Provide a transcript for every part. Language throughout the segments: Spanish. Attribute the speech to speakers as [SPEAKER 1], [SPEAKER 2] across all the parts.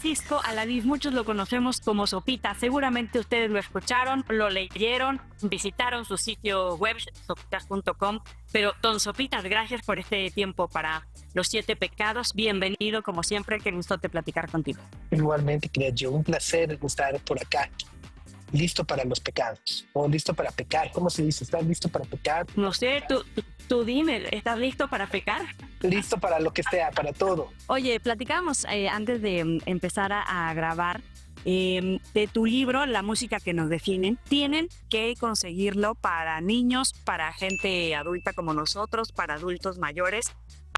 [SPEAKER 1] Francisco Aladís, muchos lo conocemos como Sopita. Seguramente ustedes lo escucharon, lo leyeron, visitaron su sitio web, sopitas.com. Pero don Sopitas, gracias por este tiempo para los 7 pecados. Bienvenido, como siempre, que gustote platicar contigo.
[SPEAKER 2] Igualmente, Creyo, un placer estar por acá. Listo para los pecados, o listo para pecar. ¿Cómo se dice? ¿Estás listo para pecar?
[SPEAKER 1] No sé, tú dime, ¿estás listo para pecar?
[SPEAKER 2] Listo para lo que sea, para todo.
[SPEAKER 1] Oye, platicábamos antes de empezar a grabar de tu libro, La música que nos define. Tienen que conseguirlo para niños, para gente adulta como nosotros, para adultos mayores.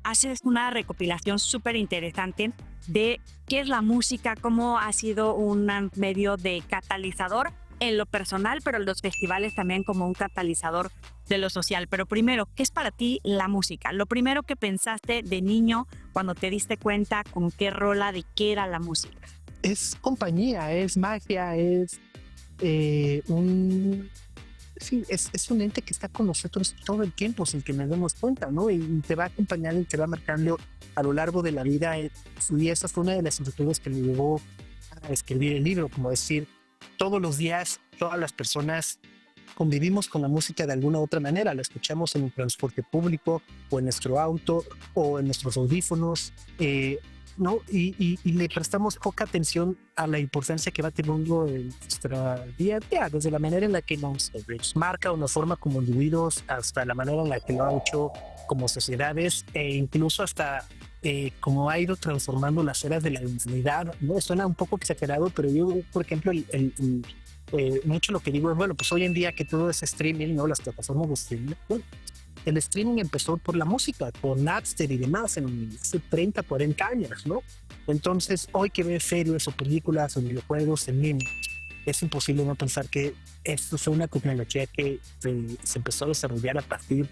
[SPEAKER 1] Haces una recopilación súper interesante de qué es la música, cómo ha sido un medio de catalizador en lo personal, pero en los festivales también como un catalizador de lo social. Pero primero, ¿qué es para ti la música? Lo primero que pensaste de niño cuando te diste cuenta con qué rola de qué era la música.
[SPEAKER 2] Es compañía, es magia, es es un ente que está con nosotros todo el tiempo sin que nos demos cuenta, ¿no? Y te va acompañando y te va marcando a lo largo de la vida. Y esa fue una de las inquietudes que me llevó a escribir el libro, como decir, todos los días, todas las personas convivimos con la música de alguna u otra manera. La escuchamos en el transporte público o en nuestro auto o en nuestros audífonos, ¿no? Y le prestamos poca atención a la importancia que va teniendo en nuestro día a día, desde la manera en la que nos marca o nos forma como individuos, hasta la manera en la que lo ha hecho como sociedades, e incluso hasta cómo ha ido transformando las eras de la humanidad, ¿no? Suena un poco exagerado, pero yo, por ejemplo, mucho lo que digo es, bueno, pues hoy en día que todo es streaming, ¿no? Las plataformas de streaming, bueno, el streaming empezó por la música, con Napster y demás, hace 30, 40 años, ¿no? Entonces, hoy que ves series o películas o videojuegos en línea, es imposible no pensar que esto fue una tecnología que se empezó a desarrollar a partir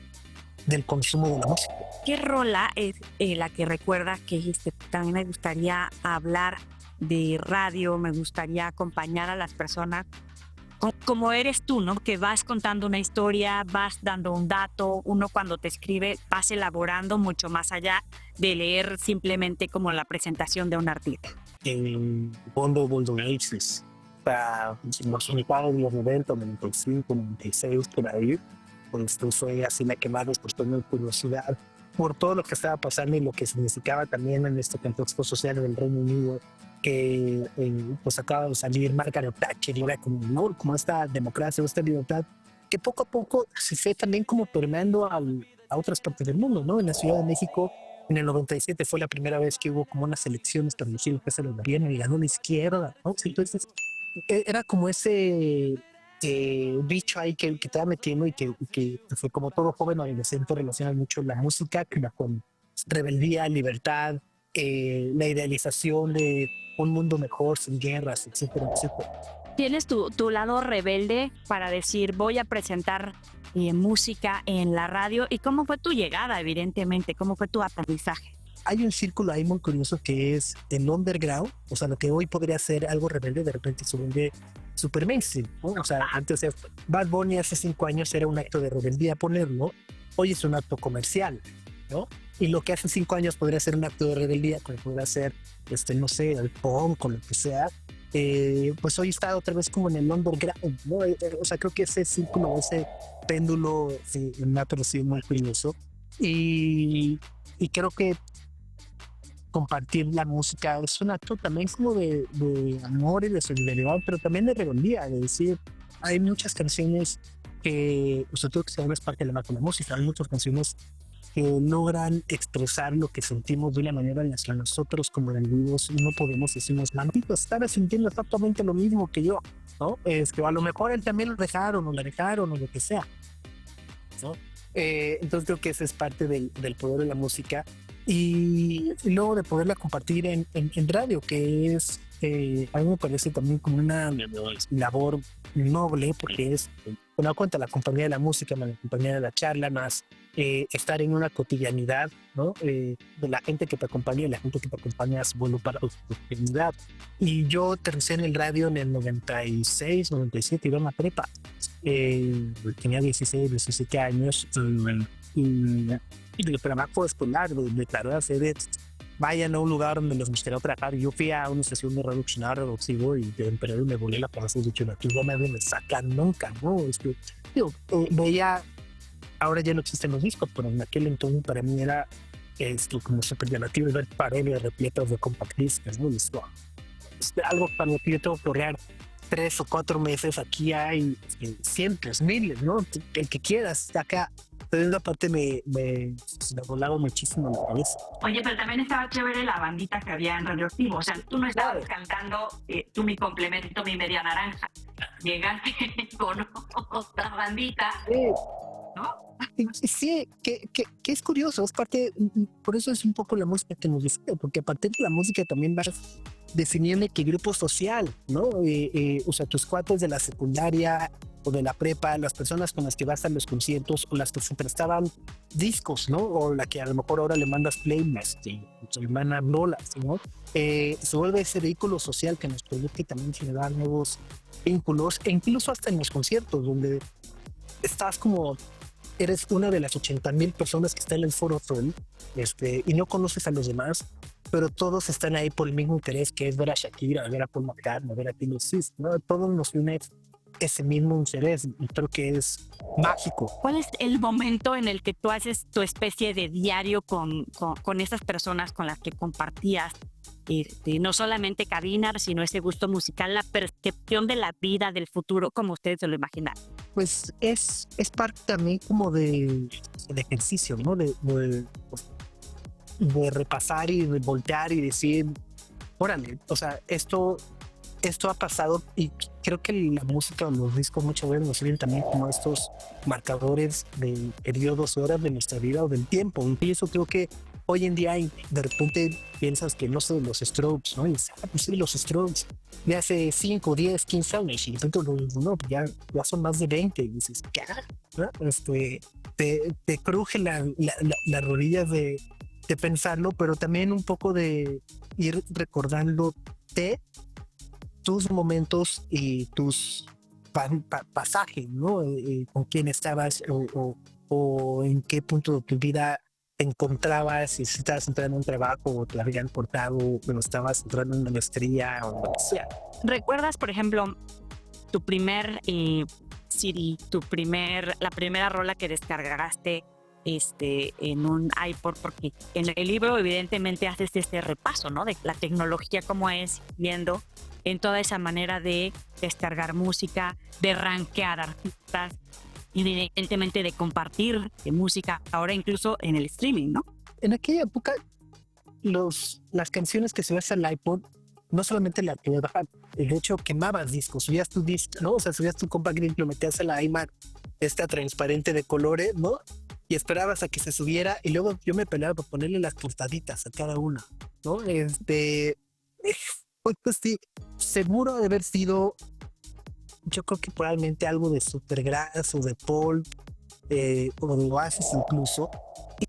[SPEAKER 2] del consumo de la música.
[SPEAKER 1] ¿Qué rola es la que recuerdas que dijiste, también me gustaría hablar de radio, me gustaría acompañar a las personas como eres tú, ¿no? Que vas contando una historia, vas dando un dato, uno cuando te escribe vas elaborando mucho más allá de leer simplemente como la presentación de un artista.
[SPEAKER 2] En Bondo Aces, para los uniformes de los 90, 95, 96, por ahí, pues fue así la que más nos costó mi curiosidad por todo lo que estaba pasando y lo que significaba también en este contexto social del Reino Unido, que pues acaba de salir Margaret Thatcher y era como esta democracia o esta libertad que poco a poco se fue también como permeando a otras partes del mundo, ¿no? En la Ciudad de México en el 97 fue la primera vez que hubo como unas elecciones para elegir que se lo darían y ganó la izquierda, ¿no? Entonces era como ese bicho ahí que te va metiendo y que fue como todo joven adolescente relaciona mucho la música con rebeldía, libertad, la idealización de un mundo mejor, sin guerras, etcétera, etcétera.
[SPEAKER 1] ¿Tienes tu lado rebelde para decir voy a presentar música en la radio? ¿Y cómo fue tu llegada, evidentemente? ¿Cómo fue tu aprendizaje?
[SPEAKER 2] Hay un círculo ahí muy curioso que es el underground, o sea, lo que hoy podría ser algo rebelde, de repente se vuelve super mainstream, ¿no? O sea, antes Bad Bunny hace 5 años era un acto de rebeldía ponerlo, hoy es un acto comercial, ¿no? Y lo que hace 5 años podría ser un acto de rebeldía, como podría ser, no sé, el punk o lo que sea, pues hoy está otra vez como en el underground, ¿no? O sea, creo que ese círculo, ese péndulo me ha parecido muy curioso. Y creo que compartir la música es un acto también como de amor y de solidaridad, pero también de rebeldía, de decir, hay muchas canciones que, o sea, tú que sabes parte de la música, hay muchas canciones que logran expresar lo que sentimos de una manera en la que nosotros como individuos no podemos decirnos, maldito, estaba sintiendo exactamente lo mismo que yo, ¿no? Que a lo mejor él también lo dejaron o la dejaron o lo que sea, ¿no? Entonces creo que esa es parte del poder de la música y luego de poderla compartir en radio, que es a mí me parece también como una labor noble, porque es una cuenta la compañía de la música, la compañía de la charla, más estar en una cotidianidad, ¿no? De la gente que te acompaña y la gente que te acompaña es bueno para tu cotidianidad. Y yo aterricé en el radio en el 96, 97, iba a una prepa. Tenía 16, 17 años y el trabajo escolar me declaró hacer vayan a un lugar donde les gustaría trabajar. Yo fui a una sesión de reduccionar reductivo y de emperador me volé la cabeza y dije, aquí no me sacan nunca, ¿no? Digo, veía, ahora ya no existen los discos, pero en aquel entonces para mí era como súper llamativo ver parodias repletas de compact discs, ¿no? Y esto, es algo para lo que yo tengo que ahorrar 3 o 4 meses. Aquí hay cientos, miles, ¿no? El que quieras. Acá, pero una parte se me volaba muchísimo la cabeza.
[SPEAKER 1] Oye, pero también estaba chévere la bandita que había en Radioactivo. O sea, tú no estabas cantando tú mi complemento, mi media naranja. Llegaste con otra bandita, ¿no?
[SPEAKER 2] Sí, que es curioso, es parte, por eso es un poco la música que nos define, porque aparte de la música también vas definiendo qué grupo social, ¿no? O sea, tus cuates de la secundaria o de la prepa, las personas con las que vas a los conciertos o las que se prestaban discos, ¿no? O la que a lo mejor ahora le mandas playlist y se le mandan bolas, ¿no? Se vuelve ese vehículo social que nos permite también generar nuevos vínculos, e incluso hasta en los conciertos, donde estás como eres una de las 80,000 personas que está en el Foro Sol, y no conoces a los demás, pero todos están ahí por el mismo interés, que es ver a Shakira, ver a Paul McCartney, ver a Taylor Swift, ¿no? Todos nos une ese mismo interés y creo que es mágico.
[SPEAKER 1] ¿Cuál es el momento en el que tú haces tu especie de diario con esas personas con las que compartías no solamente cabina, sino ese gusto musical, la percepción de la vida, del futuro, como ustedes se lo imaginan?
[SPEAKER 2] Pues es parte también como de ejercicio, ¿no? De repasar y de voltear y decir, órale, o sea, esto ha pasado, y creo que la música o los discos muchas veces nos sirven también como estos marcadores de periodos, horas de nuestra vida o del tiempo. Y eso creo que hoy en día de repente piensas que no son los Strokes, ¿no? Y dices, pues sí, los Strokes de hace 5, 10, 15 años, y no, ya son más de 20, y dices, ¿qué? ¿No? Te cruje las rodillas de pensarlo, pero también un poco de ir recordándote tus momentos y tus pasajes, ¿no? Con quién estabas o en qué punto de tu vida te encontrabas, si estabas entrando en un trabajo o te habían cortado, o estabas entrando en una maestría o lo que sea.
[SPEAKER 1] ¿Recuerdas, por ejemplo, tu primer CD, la primera rola que descargaste en un iPod? Porque en el libro evidentemente haces este repaso, ¿no? De la tecnología, cómo es viendo en toda esa manera de descargar música, de rankear artistas y evidentemente de compartir música, ahora incluso en el streaming, ¿no?
[SPEAKER 2] En aquella época, las canciones que subías al iPod, no solamente la podías bajar, de hecho quemabas discos, subías tu disco, ¿no? O sea, subías tu compact disc, lo metías a la iMac, esta transparente de colores, ¿no? Y esperabas a que se subiera, y luego yo me peleaba para ponerle las portaditas a cada una, ¿no? Pues sí, seguro de haber sido, yo creo que probablemente algo de Supergrass o de Pulp, o de Oasis incluso.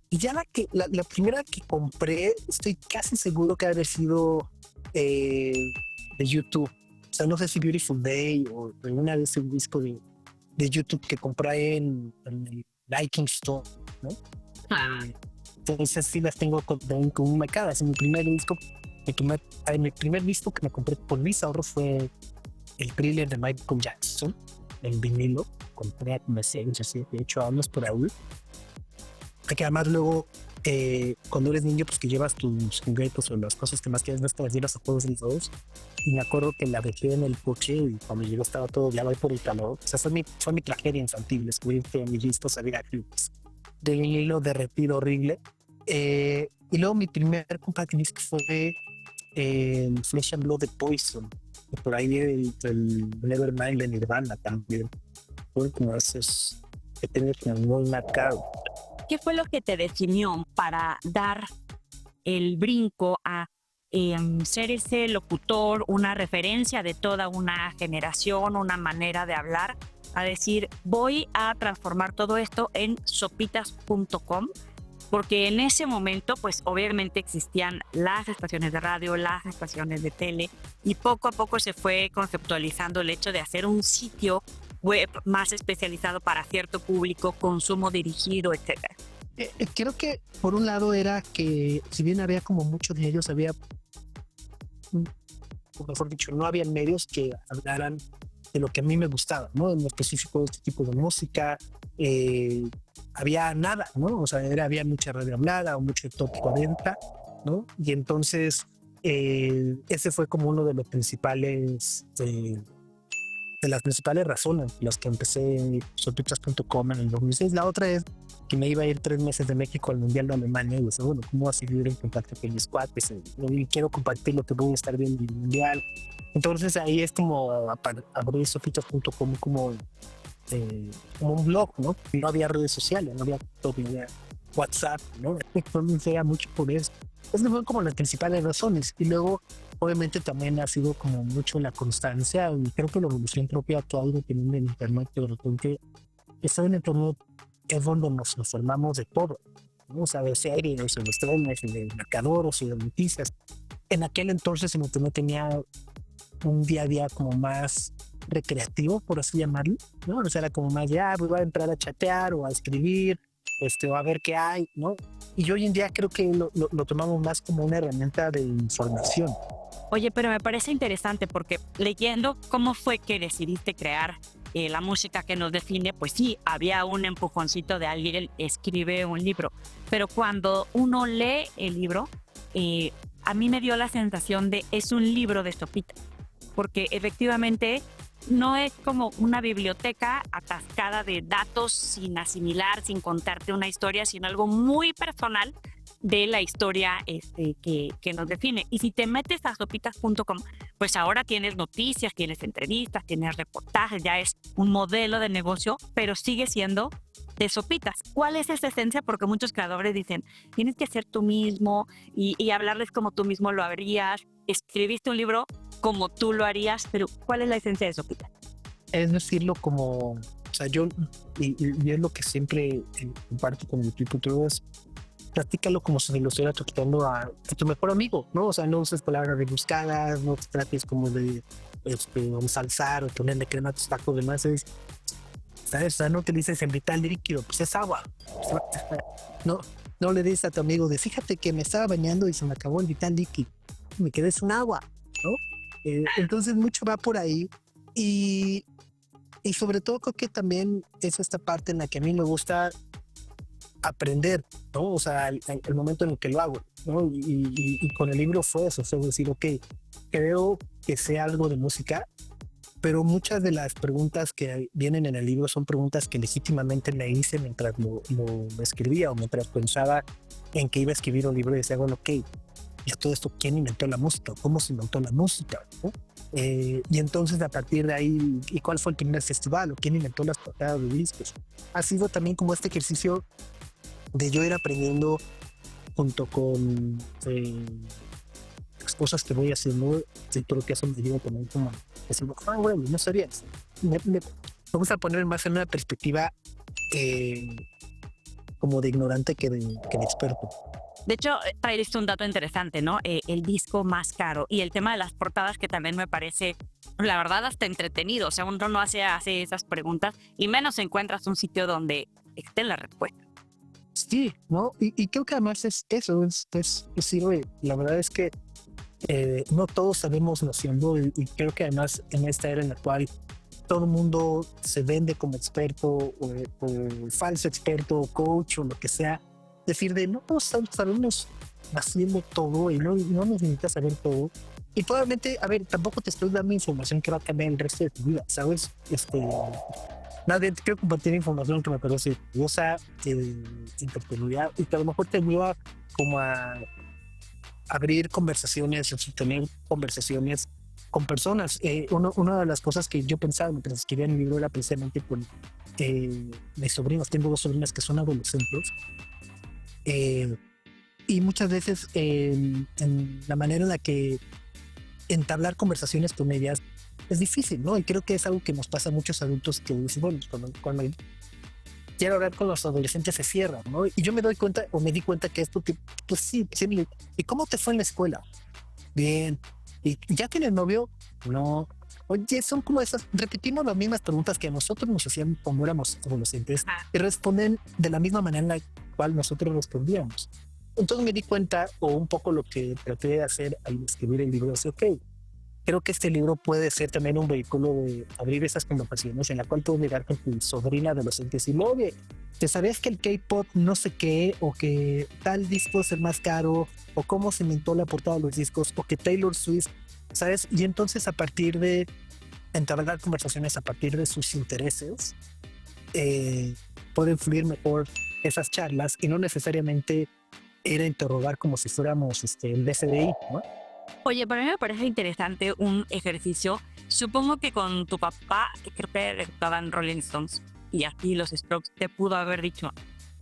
[SPEAKER 2] Y ya la primera que compré, estoy casi seguro que haber sido de YouTube. O sea, no sé si Beautiful Day o alguna vez un disco de YouTube que compré en el Liking Store, ¿no? Entonces sí las tengo como marcadas. En mi primer disco, mi primer disco que me compré por mis ahorros fue el Thriller de Michael Jackson, en vinilo. Compré hace 8 años por ahí. Que además luego, cuando eres niño, pues que llevas tus juguetes o las cosas que más quieres, no te las llevas a juegos de todos. Y me acuerdo que la dejé en el coche y cuando llegó estaba todo ya por el calor. O sea, fue mi tragedia infantil. Descubrí que en mis discos había clips de vinilo derretido horrible. Y luego mi primer compact disc fue Flesh and Blood de Poison. Y por ahí el Nevermind de Nirvana también. Fue como esos que tenía muy marcado.
[SPEAKER 1] ¿Qué fue lo que te definió para dar el brinco a ser ese locutor, una referencia de toda una generación, una manera de hablar, a decir, voy a transformar todo esto en sopitas.com? Porque en ese momento, pues obviamente existían las estaciones de radio, las estaciones de tele, y poco a poco se fue conceptualizando el hecho de hacer un sitio web más especializado para cierto público, consumo dirigido, etc.
[SPEAKER 2] Creo que por un lado era que si bien había como muchos de ellos, había, mm, o mejor dicho, no había medios que hablaran de lo que a mí me gustaba, ¿no? En específico este tipo de música, eh, había nada, ¿no? O sea, había mucha radio hablada o mucho top 40, ¿no? Y entonces ese fue como uno de los principales de las principales razones por las que empecé sopitas.com en el 2006. La otra es que me iba a ir 3 meses de México al Mundial de Alemania y dije, bueno, ¿cómo voy a seguir en contacto con mis cuates? Y quiero compartir lo que voy a estar viendo en el Mundial. Entonces ahí es como abrir sopitas.com como un blog, ¿no? No había redes sociales, no había todo, no había WhatsApp, ¿no? Entonces era mucho por eso. Esas fueron como las principales razones. Y luego, obviamente, también ha sido como mucho la constancia y creo que la evolución propia actual de tener el internet, de repente, estar en el internet es donde nos informamos de todo, ¿no? O sea, de series, de los trenes, de mercadoros y de noticias. En aquel entonces en el internet tenía un día a día como más recreativo, por así llamarlo, ¿no? O sea, era como más, ya, pues voy a entrar a chatear o a escribir, o a ver qué hay, ¿no? Y hoy en día creo que lo tomamos más como una herramienta de información.
[SPEAKER 1] Oye, pero me parece interesante porque leyendo cómo fue que decidiste crear la música que nos define, pues sí, había un empujoncito de alguien escribe un libro, pero cuando uno lee el libro, a mí me dio la sensación de es un libro de Sopita, porque efectivamente no es como una biblioteca atascada de datos sin asimilar, sin contarte una historia, sino algo muy personal de la historia que nos define. Y si te metes a sopitas.com, pues ahora tienes noticias, tienes entrevistas, tienes reportajes, ya es un modelo de negocio, pero sigue siendo de Sopitas. ¿Cuál es esa esencia? Porque muchos creadores dicen, tienes que ser tú mismo y hablarles como tú mismo lo harías. Escribiste un libro como tú lo harías, pero ¿cuál es la esencia de Sopitas?
[SPEAKER 2] Es decirlo como, o sea, y es lo que siempre comparto con mi equipo, tú es practícalo como si lo estuvieras tratando a tu mejor amigo, ¿no? O sea, no uses palabras rebuscadas, no te trates como de ensalzar o ponerle crema a tus tacos de más, ¿sabes? O sea, no utilices el vital líquido, pues es agua. No, no le dices a tu amigo de, fíjate que me estaba bañando y se me acabó el vital líquido, me quedé sin agua, ¿no? Entonces mucho va por ahí y, y sobre todo creo que también es esta parte en la que a mí me gusta aprender, ¿no? O sea, el momento en el que lo hago, ¿no? Y con el libro fue eso, o sea, decir, ok, creo que sé algo de música, pero muchas de las preguntas que vienen en el libro son preguntas que legítimamente le hice mientras lo escribía o mientras pensaba en que iba a escribir un libro y decía, bueno, ok, y a todo esto, ¿quién inventó la música? ¿Cómo se inventó la música? ¿No? Y entonces a partir de ahí, ¿y cuál fue el primer festival? ¿O quién inventó las portadas de discos? Ha sido también como este ejercicio de yo ir aprendiendo junto con las cosas que voy haciendo, sí, creo que eso me ayuda también como a decir, bueno, no sabía eso. Me gusta poner más en una perspectiva como de ignorante que de experto.
[SPEAKER 1] De hecho, traeriste un dato interesante, ¿no? El disco más caro y el tema de las portadas que también me parece, la verdad, hasta entretenido. O sea, uno no hace esas preguntas y menos encuentras un sitio donde esté la respuesta.
[SPEAKER 2] Sí, ¿no? Y creo que además es eso, es decir, oye, la verdad es que no todos sabemos haciendo y creo que además en esta era en la cual todo el mundo se vende como experto o falso experto o coach o lo que sea, decir de no todos sabemos haciendo todo y no nos necesitas saber todo. Y probablemente, a ver, tampoco te estoy dando información que va a cambiar el resto de tu vida, ¿sabes? Nadie quiero compartir información que me parece curiosa, interpersonal y que a lo mejor te ayuda como a abrir conversaciones, tener conversaciones con personas. Una de las cosas que yo pensaba mientras escribía en mi libro era precisamente con mis sobrinos. Tengo 2 sobrinas que son adolescentes y muchas veces en la manera en la que entablar conversaciones con ellas es difícil, ¿no? Y creo que es algo que nos pasa a muchos adultos que dicen, bueno, cuando quiero hablar con los adolescentes se cierran, ¿no? Y yo me doy cuenta, o me di cuenta que esto, pues sí, ¿y cómo te fue en la escuela? Bien. ¿Y ya tienes novio? No. Oye, son como esas, repetimos las mismas preguntas que a nosotros nos hacían cuando éramos adolescentes y responden de la misma manera en la cual nosotros respondíamos. Entonces me di cuenta, o un poco lo que traté de hacer al escribir el libro, es, ok, creo que este libro puede ser también un vehículo de abrir esas conversaciones en la cual puedo llegar con tu sobrina adolescente y decirle, oye, ¿te sabías que el K-pop no sé qué, o que tal disco es el más caro, o cómo se inventó la portada de los discos, o que Taylor Swift, ¿sabes? Y entonces a partir de entablar conversaciones a partir de sus intereses, eh, pueden fluir mejor esas charlas y no necesariamente ir a interrogar como si fuéramos el DCDI, ¿no?
[SPEAKER 1] Oye, para mí me parece interesante un ejercicio. Supongo que con tu papá, que creo que le gustaban Rolling Stones y aquí los Strokes, te pudo haber dicho,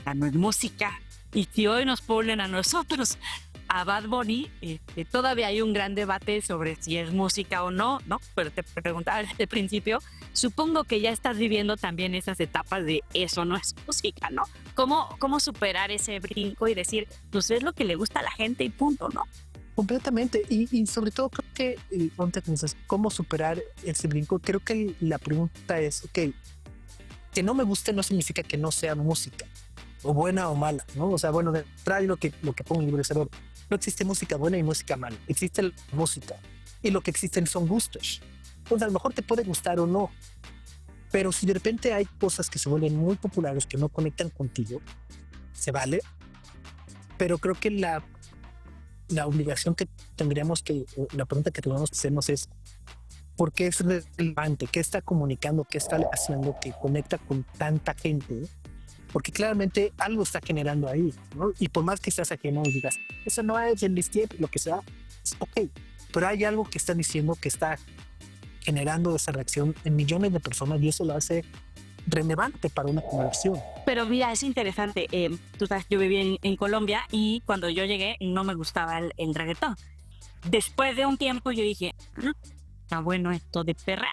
[SPEAKER 1] la no es música. Y si hoy nos ponen a nosotros a Bad Bunny, todavía hay un gran debate sobre si es música o no, ¿no? Pero te preguntaba desde el principio, supongo que ya estás viviendo también esas etapas de eso no es música, ¿no? ¿Cómo superar ese brinco y decir, pues es lo que le gusta a la gente y punto, ¿no?
[SPEAKER 2] Completamente. Y sobre todo creo que, ponte a pensar, ¿cómo superar ese brinco? Creo que la pregunta es, ok, que no me guste no significa que no sea música, o buena o mala, ¿no? O sea, bueno, trae lo que pongo en el libro es, no existe música buena y música mala, existe la música, y lo que existen son gustos. Entonces a lo mejor te puede gustar o no, pero si de repente hay cosas que se vuelven muy populares que no conectan contigo, se vale, pero creo que la obligación que tendríamos que, la pregunta que tendríamos que hacernos es, ¿por qué es relevante? ¿Qué está comunicando? ¿Qué está haciendo que conecta con tanta gente? Porque claramente algo está generando ahí, ¿no? Y por más que estás aquí no digas, eso no es el listie, lo que sea, es ok, pero hay algo que están diciendo que está generando esa reacción en millones de personas y eso lo hace relevante para una conversación.
[SPEAKER 1] Pero mira, es interesante. Tú sabes, yo viví en Colombia y cuando yo llegué no me gustaba el reggaetón. Después de un tiempo yo dije, está bueno esto de perra.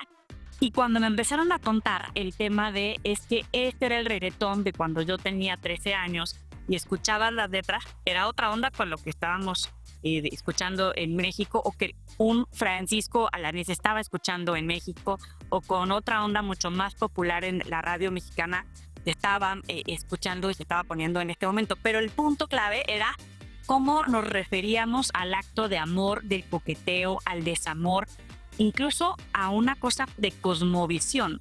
[SPEAKER 1] Y cuando me empezaron a contar el tema de es que este era el reggaetón de cuando yo tenía 13 años y escuchaba las letras, era otra onda con lo que estábamos escuchando en México o que un Francisco Alanís estaba escuchando en México o con otra onda mucho más popular en la radio mexicana que estaban escuchando y se estaba poniendo en este momento. Pero el punto clave era cómo nos referíamos al acto de amor, del coqueteo, al desamor, incluso a una cosa de cosmovisión.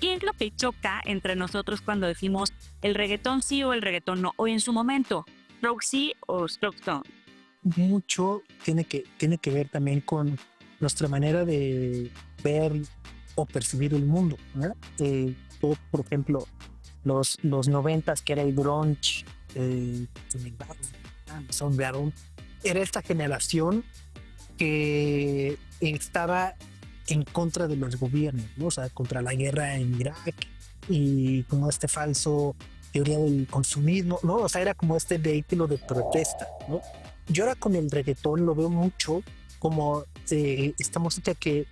[SPEAKER 1] ¿Qué es lo que choca entre nosotros cuando decimos el reggaetón sí o el reggaetón no? O en su momento, Stroke sí o Stroke no.
[SPEAKER 2] Mucho tiene que ver también con nuestra manera de ver o percibir el mundo, ¿no? Por ejemplo, los 90s, que era el grunge, Soundgarden, era esta generación que estaba en contra de los gobiernos, ¿no? O sea, contra la guerra en Irak y como este falso teoría del consumismo, ¿no? O sea, era como este vehículo de protesta, ¿no? Yo ahora con el reggaetón lo veo mucho como esta música que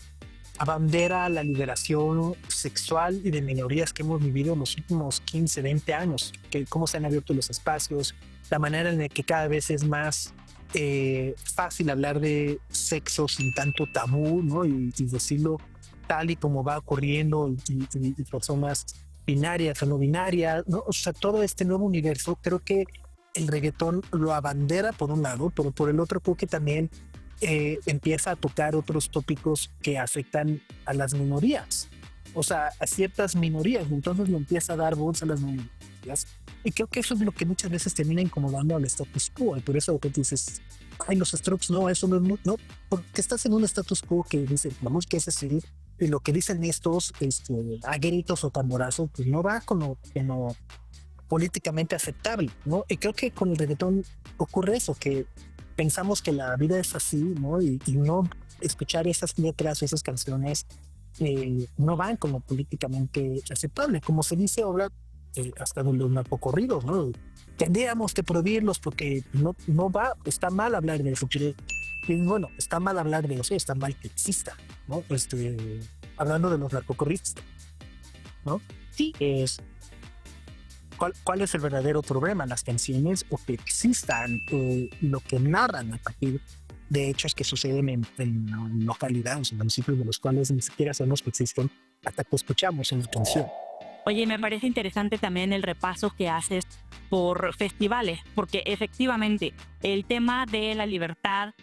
[SPEAKER 2] abandera la liberación sexual y de minorías que hemos vivido en los últimos 15, 20 años, que cómo se han abierto los espacios, la manera en la que cada vez es más fácil hablar de sexo sin tanto tabú, ¿no? Y decirlo tal y como va ocurriendo y personas binarias o no binarias, ¿no? O sea, todo este nuevo universo, creo que el reggaetón lo abandera por un lado, pero por el otro creo que también empieza a tocar otros tópicos que afectan a las minorías, o sea, a ciertas minorías, entonces lo empieza a dar voz a las minorías. Y creo que eso es lo que muchas veces termina incomodando al status quo, y por eso te dices, ay, los Strokes, no, eso no es, no, porque estás en un status quo que dice, la música es así, y lo que dicen estos a gritos o tamborazos, pues no va con lo políticamente aceptable, ¿no? Y creo que con el reggaetón ocurre eso, que pensamos que la vida es así, ¿no? Y no escuchar esas letras, esas canciones, no van como políticamente aceptable, como se dice ahora, hasta de los narcocorridos, ¿no? Tendríamos que prohibirlos porque no va, está mal hablar de eso. Y bueno, está mal hablar de eso, está mal que exista, ¿no? Hablando de los narcocorridos, ¿no? Sí, es ¿cuál es el verdadero problema? Las canciones o que existan lo que narran a partir de hechos que suceden en localidades, en municipios de los cuales ni siquiera sabemos que existen hasta que escuchamos en la canción.
[SPEAKER 1] Oye, me parece interesante también el repaso que haces por festivales, porque efectivamente el tema de la libertad,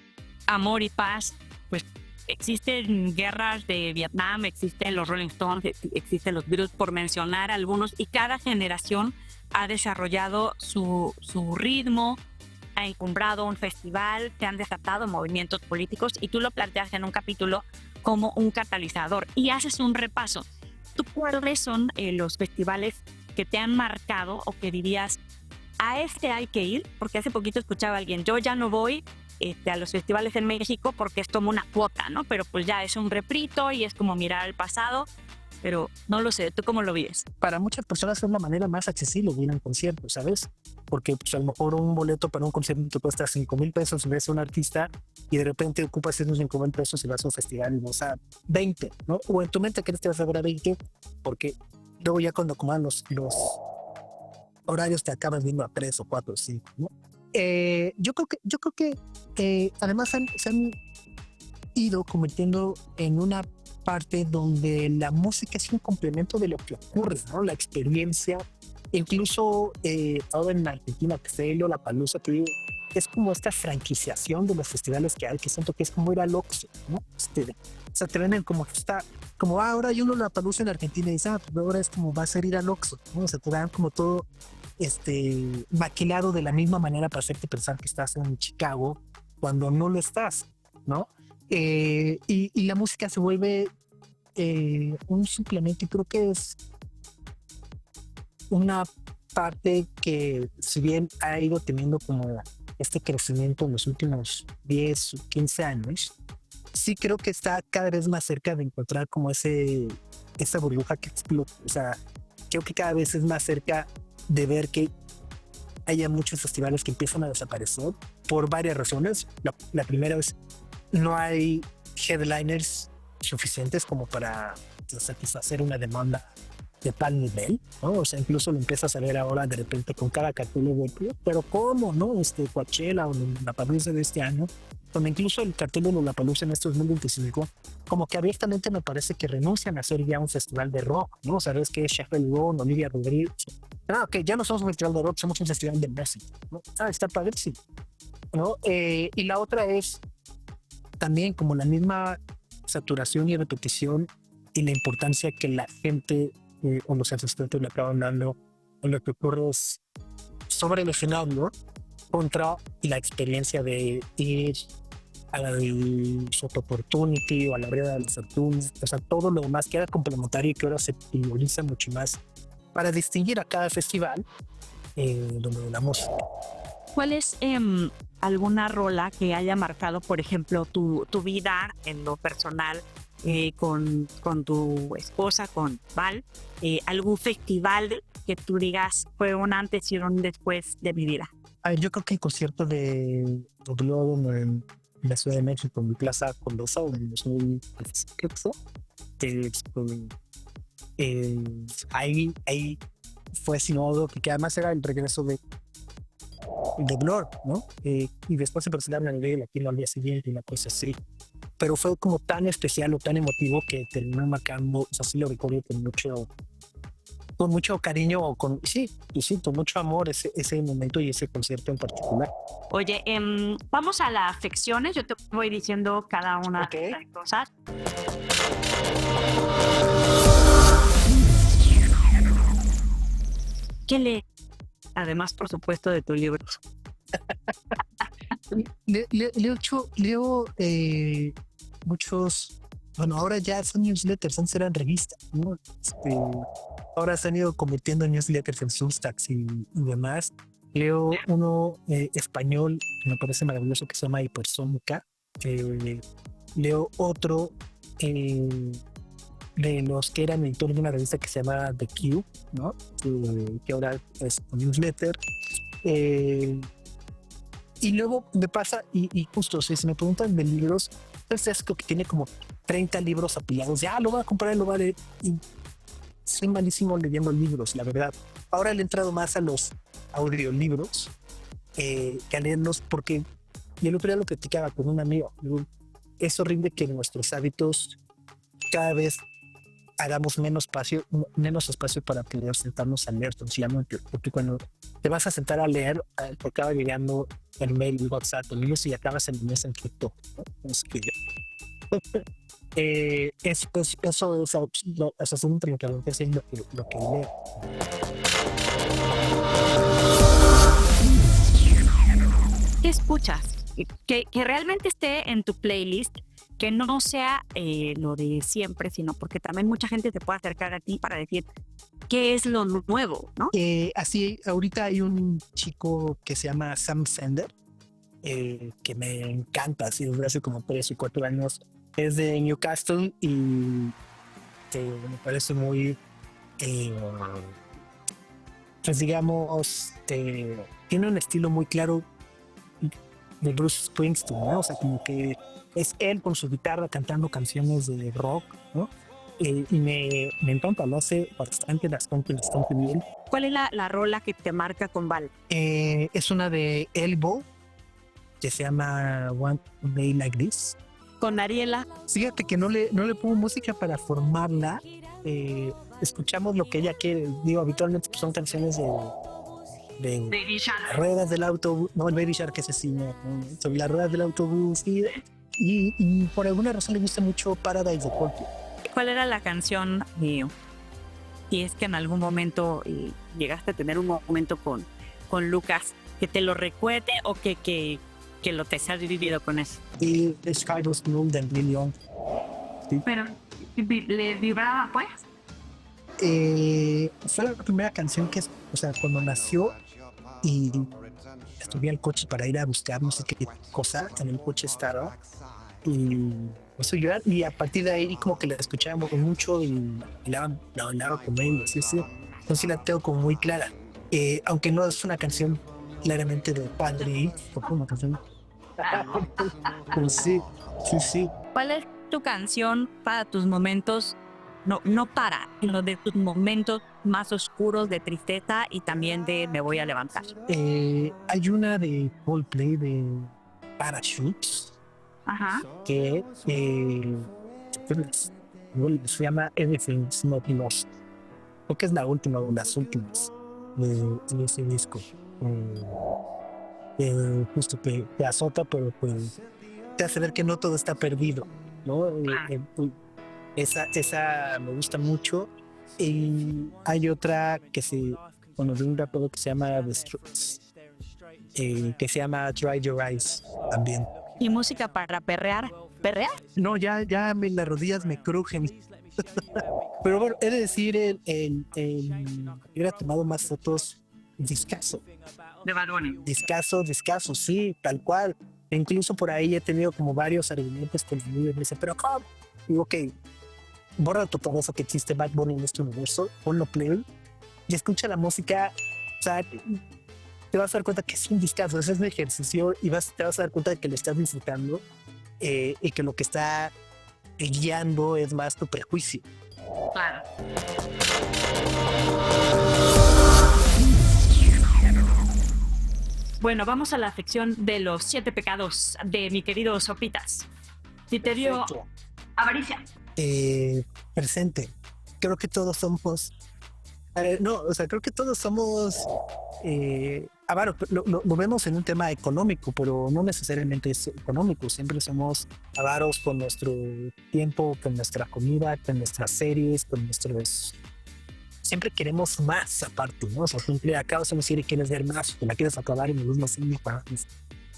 [SPEAKER 1] amor y paz, pues existen guerras de Vietnam, existen los Rolling Stones, existen los Beatles, por mencionar algunos, y cada generación ha desarrollado su ritmo, ha encumbrado un festival, se han desatado movimientos políticos, y tú lo planteas en un capítulo como un catalizador y haces un repaso. ¿Tú cuáles son los festivales que te han marcado o que dirías, a este hay que ir? Porque hace poquito escuchaba a alguien, yo ya no voy a los festivales en México porque es como una cuota, ¿no? Pero pues ya es un refrito y es como mirar al pasado, pero no lo sé, ¿tú cómo lo vives?
[SPEAKER 2] Para muchas personas es la manera más accesible de ir a un concierto, ¿sabes? Porque pues, a lo mejor un boleto para un concierto te cuesta 5,000 pesos y ves a un artista y de repente ocupas esos 5,000 pesos y vas a un festival y vas a 20, ¿no? O en tu mente crees que vas a ver a 20 porque luego ya cuando acomodan los horarios te acabas viendo a 3 o 4 o 5, ¿no? Yo creo que además se han ido convirtiendo en una parte donde la música es un complemento de lo que ocurre, ¿no? La experiencia, incluso ahora en Argentina, que se Lollapalooza, que es como esta franquiciación de los festivales que hay, que siento que es como ir al Oxxo, ¿no? O sea, te venden como ahora hay un Lollapalooza en Argentina y dices, pues ahora es como va a ser ir al Oxxo, ¿no? O sea, te dan como todo maquilado de la misma manera para hacerte pensar que estás en Chicago cuando no lo estás, ¿no? Y la música se vuelve un suplemento y creo que es una parte que si bien ha ido teniendo como este crecimiento en los últimos 10 o 15 años, sí creo que está cada vez más cerca de encontrar como esa burbuja que explota. O sea, creo que cada vez es más cerca de ver que haya muchos festivales que empiezan a desaparecer por varias razones. La primera es no hay headliners suficientes como para satisfacer una demanda de tal nivel, ¿no? O sea, incluso lo empiezas a ver ahora de repente con cada cartel de pero ¿cómo, no? Coachella o Lollapalooza de este año, donde incluso el cartel de Lollapalooza en este 2025, como que abiertamente me parece que renuncian a ser ya un festival de rock, ¿no? O sea, es que Sheffield Ron, Olivia Rodrigo, ok, ya no somos un festival de rock, somos un festival de música, ¿no? Está padre, sí, ¿no? Y la otra es también como la misma saturación y repetición y la importancia que la gente o los asistentes le acaban dando o lo que ocurre es sobre el escenario contra la experiencia de ir a la Photo Opportunity o a la Breda de los Fortunes, o sea, todo lo demás queda complementario y que ahora se prioriza mucho más para distinguir a cada festival donde la música.
[SPEAKER 1] ¿Cuál es alguna rola que haya marcado, por ejemplo, tu vida en lo personal con tu esposa, con Val? ¿Algún festival que tú digas fue un antes y un después de mi vida?
[SPEAKER 2] Yo creo que el concierto de Globo en la Ciudad de México, en Plaza Condesa, en 2015, ahí fue sinodo, que además era el regreso de Blur, ¿no? Y después se presentaron a nivel latino al día siguiente y una cosa así. Pero fue como tan especial o tan emotivo que terminó marcando, o sea, sí lo recuerdo con mucho cariño o con mucho amor ese momento y ese concierto en particular.
[SPEAKER 1] Oye, vamos a las secciones, yo te voy diciendo cada una de las cosas. ¿Qué lees? Además, por supuesto, de tu libro.
[SPEAKER 2] Leo muchos, bueno, ahora ya son newsletters, antes eran revistas, ¿no? Ahora se han ido convirtiendo en newsletters en Substacks y demás. Leo uno español que me parece maravilloso que se llama Hipersónica. Leo otro de los que eran editor de una revista que se llama The Q, ¿no? Que ahora es un newsletter. Y luego me pasa, y justo, si me preguntan de libros, entonces creo que tiene como 30 libros apilados. Ya lo voy a comprar, lo voy a leer. Y soy malísimo leyendo libros, la verdad. Ahora le he entrado más a los audiolibros que a leerlos porque Y el otro día lo platicaba con un amigo. Digo, es horrible que nuestros hábitos cada vez hagamos menos espacio para poder sentarnos a leer sencillamente. Porque cuando te vas a sentar a leer, te acaba llegando el mail, el WhatsApp, el news y acabas en el mes en TikTok, ¿no? Es que, eso es un triunfador, es lo que leo.
[SPEAKER 1] ¿Qué escuchas? Que realmente esté en tu playlist, que no sea lo de siempre, sino porque también mucha gente te puede acercar a ti para decir qué es lo nuevo, ¿no?
[SPEAKER 2] Así, ahorita hay un chico que se llama Sam Sender, que me encanta, así desde hace como 3 o 4 años. Es de Newcastle y me parece muy, pues digamos, tiene un estilo muy claro de Bruce Springsteen, ¿no? O sea, como que es él con su guitarra cantando canciones de rock, ¿no? Y me encanta, lo hace bastante bien.
[SPEAKER 1] ¿Cuál es la rola que te marca con Val?
[SPEAKER 2] Es una de Elbow que se llama One Day Like This.
[SPEAKER 1] Con Ariela.
[SPEAKER 2] Fíjate que no le pongo música para formarla. Escuchamos lo que ella quiere. Digo, habitualmente son canciones de
[SPEAKER 1] Baby Shark.
[SPEAKER 2] ruedas del autobús. No, el Baby Shark es así, ¿no? Sobre las ruedas del autobús. Y por alguna razón le gusta mucho Paradise de Coldplay.
[SPEAKER 1] ¿Cuál era la canción? Y es que en algún momento llegaste a tener un momento con Lucas que te lo recuerde o que lo te has vivido con eso.
[SPEAKER 2] Y The Sky Was Blue de Neil Young. Sí.
[SPEAKER 1] Pero le vibraba, pues.
[SPEAKER 2] Fue la primera canción que, o sea, cuando nació y subí al coche para ir a buscar no sé qué cosa en el coche estaba y eso llorar y a partir de ahí como que la escuchábamos mucho y la hablaba con él, ¿sí? Entonces sí la tengo como muy clara, aunque no es una canción claramente de padre, porque una canción pero sí.
[SPEAKER 1] ¿Cuál es tu canción para tus momentos? No para, sino de tus momentos más oscuros de tristeza y también de me voy a levantar.
[SPEAKER 2] Hay una de Coldplay de Parachutes.
[SPEAKER 1] Ajá.
[SPEAKER 2] Que se llama Everything's Not Lost. Creo que es la última o las últimas de ese disco. Justo que te azota, pero pues te hace ver que no todo está perdido, ¿no? Esa me gusta mucho. Y hay otra de un rapero que se llama The Strokes, que se llama Dry Your Eyes también.
[SPEAKER 1] ¿Y música para perrear? ¿Perrear?
[SPEAKER 2] No, ya las rodillas me crujen. Pero bueno, he de decir, hubiera tomado más fotos. Discazo.
[SPEAKER 1] De Bad Bunny.
[SPEAKER 2] Discazo, sí, tal cual. E incluso por ahí he tenido como varios argumentos con amigos. Me dicen, pero ¿cómo? Digo, ok, borra tu cabeza que existe Bad Bunny en este universo, ponlo play y escucha la música. O sea, te vas a dar cuenta que es un discazo, ese es un ejercicio y te vas a dar cuenta de que lo estás disfrutando y que lo que está guiando es más tu prejuicio.
[SPEAKER 1] Claro. Bueno, vamos a la sección de los 7 pecados de mi querido Sopitas. Si te dio avaricia.
[SPEAKER 2] Presente. Creo que todos somos. Creo que todos somos avaros. Lo vemos en un tema económico, pero no necesariamente es económico. Siempre somos avaros con nuestro tiempo, con nuestra comida, con nuestras series, con nuestros. Siempre queremos más aparte, ¿no? O sea, siempre acabas de decir que quieres ver más, que la quieres acabar en el mismo cine,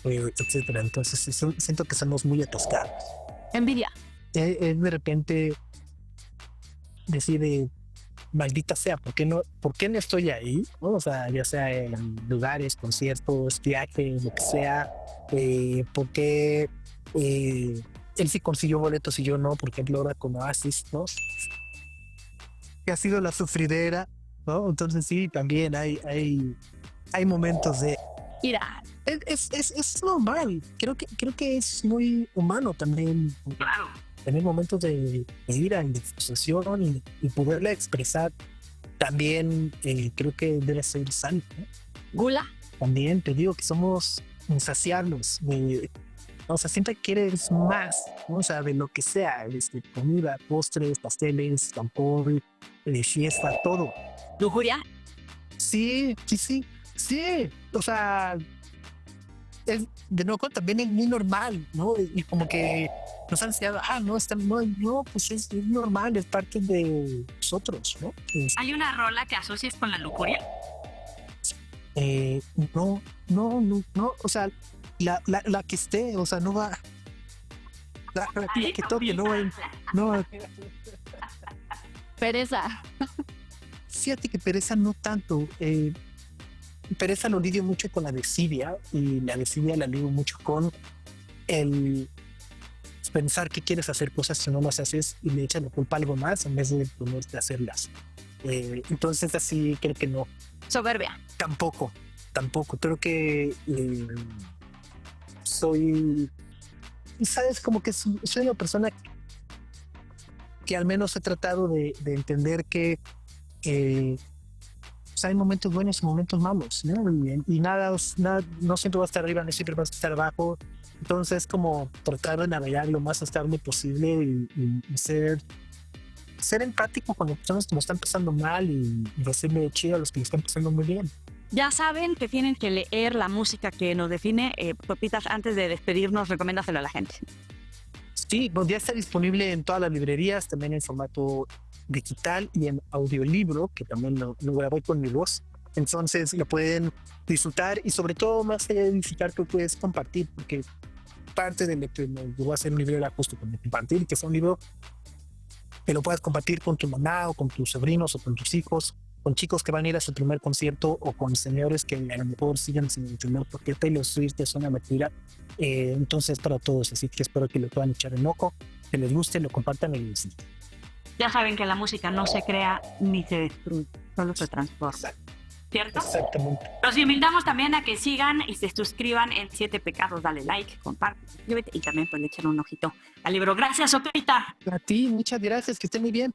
[SPEAKER 2] etcétera. Entonces siento que somos muy atascados.
[SPEAKER 1] Envidia.
[SPEAKER 2] De repente decide, maldita sea, ¿por qué no estoy ahí? ¿No? O sea, ya sea en lugares, conciertos, viajes, lo que sea, ¿por qué él sí consiguió boletos y yo no? Por ejemplo, ahora con Oasis, ¿no? Que ha sido la sufridera, ¿no? Entonces sí, también hay momentos de...
[SPEAKER 1] Mira.
[SPEAKER 2] Es normal, creo que es muy humano también.
[SPEAKER 1] Claro.
[SPEAKER 2] Tener momentos de ira y de frustración y poderla expresar también creo que debe ser sano, ¿no?
[SPEAKER 1] Gula.
[SPEAKER 2] También te digo que somos insaciarnos. O sea, siempre quieres más, ¿no? O sea, de lo que sea, comida, postres, pasteles, alcohol, fiesta, todo.
[SPEAKER 1] ¿Lujuria?
[SPEAKER 2] Sí, sí, sí, sí. O sea, es, de nuevo también es muy normal, ¿no? Y como que nos han enseñado, no, no, pues es normal, es parte de nosotros, ¿no?
[SPEAKER 1] ¿Hay una rola que asocies con la lujuria?
[SPEAKER 2] Eh, no, no, o sea, la que esté, o sea, no va, la que toque, no va, no,
[SPEAKER 3] Pereza.
[SPEAKER 2] fíjate que pereza no tanto, pereza lo lidio mucho con la desidia, y la desidia la lidio mucho con el pensar que quieres hacer cosas que no las haces y le echas la culpa a algo más en vez de ponerte a hacerlas. Entonces así creo que no.
[SPEAKER 1] Soberbia.
[SPEAKER 2] Tampoco. Creo que soy, sabes, como que soy una persona que al menos he tratado de entender que pues hay momentos buenos y momentos malos, ¿no? Y nada, no siempre va a estar arriba, no siempre va a estar abajo. Entonces, como tratar de navegar lo más estable posible y ser empático con las personas que lo están pasando mal y decirle chido a los que lo están pasando muy bien.
[SPEAKER 1] Ya saben que tienen que leer la música que nos define. Pepitas, antes de despedirnos, recomiéndaselo a la gente.
[SPEAKER 2] Sí, pues ya está disponible en todas las librerías, también en formato digital y en audiolibro, que también lo grabé con mi voz. Entonces lo pueden disfrutar y sobre todo más allá de disfrutar, que puedes compartir, porque parte de lo que me llevó a hacer un libro era justo con compartir, que fue un libro que lo puedas compartir con tu mamá o con tus sobrinos o con tus hijos, con chicos que van a ir a su primer concierto o con señores que a lo mejor siguen sin el primer porque Taylor Swift es una mentira. Entonces para todos, así que espero que lo puedan echar en ojo, que les guste, lo compartan y sí.
[SPEAKER 1] Ya saben que la música no se crea ni se destruye, solo se transforma. ¿Cierto?
[SPEAKER 2] Exactamente.
[SPEAKER 1] Los invitamos también a que sigan y se suscriban en 7 Pecados. Dale like, comparte, suscríbete y también pueden echar un ojito al libro. Gracias, Sopita.
[SPEAKER 2] A ti, muchas gracias, que estén muy bien.